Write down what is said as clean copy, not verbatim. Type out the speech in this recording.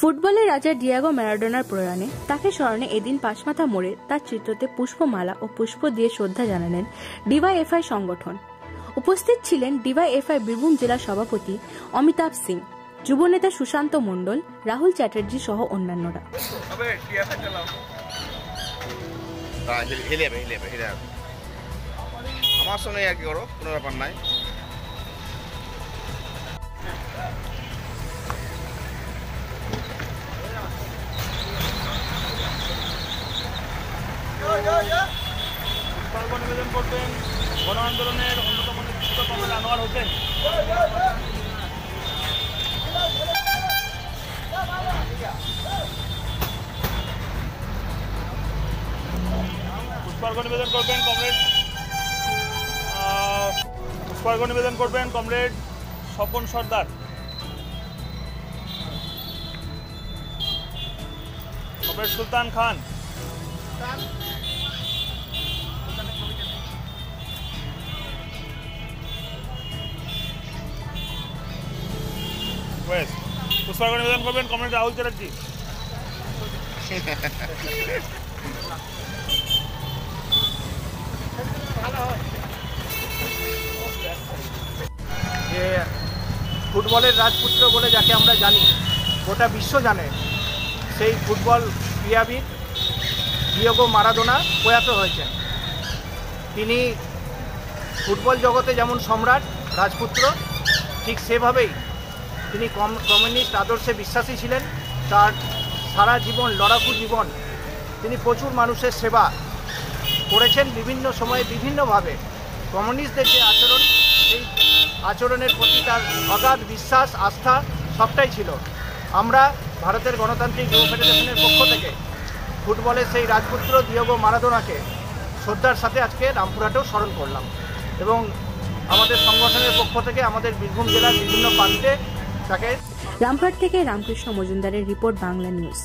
ফুটবলের রাজা ডিয়েগো ম্যারাডোনার প্রয়াণে তাকে স্মরণে এদিন পাঁচমাথা মোড়ে তার চিত্রতে পুষ্পমালা ও পুষ্প দিয়ে শ্রদ্ধা জানালেন ডিওয়াইএফআই সংগঠন। উপস্থিত ছিলেন ডিওয়াইএফআই বীরভূম জেলা সভাপতি অমিতাভ সিং, যুবনেতা সুশান্ত মণ্ডল, রাহুল চ্যাটার্জি সহ অন্যান্যরা। আমার সঙ্গে আর কি করো, কোনো ব্যাপার নাই। নিবেদন করবেন গণ আন্দোলনের অন্যতম নেতৃত্ব কমরেড আনোয়ার হোসেন। পুষ্পার্ঘ নিবেদন করবেন কমরেড স্বপন সর্দার। কমরেড সুলতান খান। পুষ্পার্ঘ নিবেদন করবেন কমরেড রাহুল চ্যাটার্জি। যে ফুটবলের রাজপুত্র বলে যাকে আমরা জানি, গোটা বিশ্ব জানে, সেই ফুটবল ক্রীড়াবিদ ডিয়েগো ম্যারাডোনা প্রয়াত হয়েছেন। তিনি ফুটবল জগতে যেমন সম্রাট রাজপুত্র, ঠিক সেভাবেই তিনি কমিউনিস্ট আদর্শে বিশ্বাসী ছিলেন। তার সারা জীবন লড়াকু জীবন, তিনি প্রচুর মানুষের সেবা করেছেন বিভিন্ন সময়ে বিভিন্নভাবে। কমিউনিস্টদের যে আচরণ, সেই আচরণের প্রতি তার অগাধ বিশ্বাস, আস্থা সবটাই ছিল। আমরা ভারতের গণতান্ত্রিক যুব ফেডারেশনের পক্ষ থেকে ফুটবলের সেই রাজপুত্র ডিয়েগো ম্যারাডোনাকে শ্রদ্ধার সাথে আজকে রামপুরহাটেও স্মরণ করলাম, এবং আমাদের সংগঠনের পক্ষ থেকে আমাদের বীরভূম জেলার বিভিন্ন প্রান্তে তাকে। রামপুরহাট থেকে রামকৃষ্ণ মজুমদারের রিপোর্ট, বাংলা নিউজ।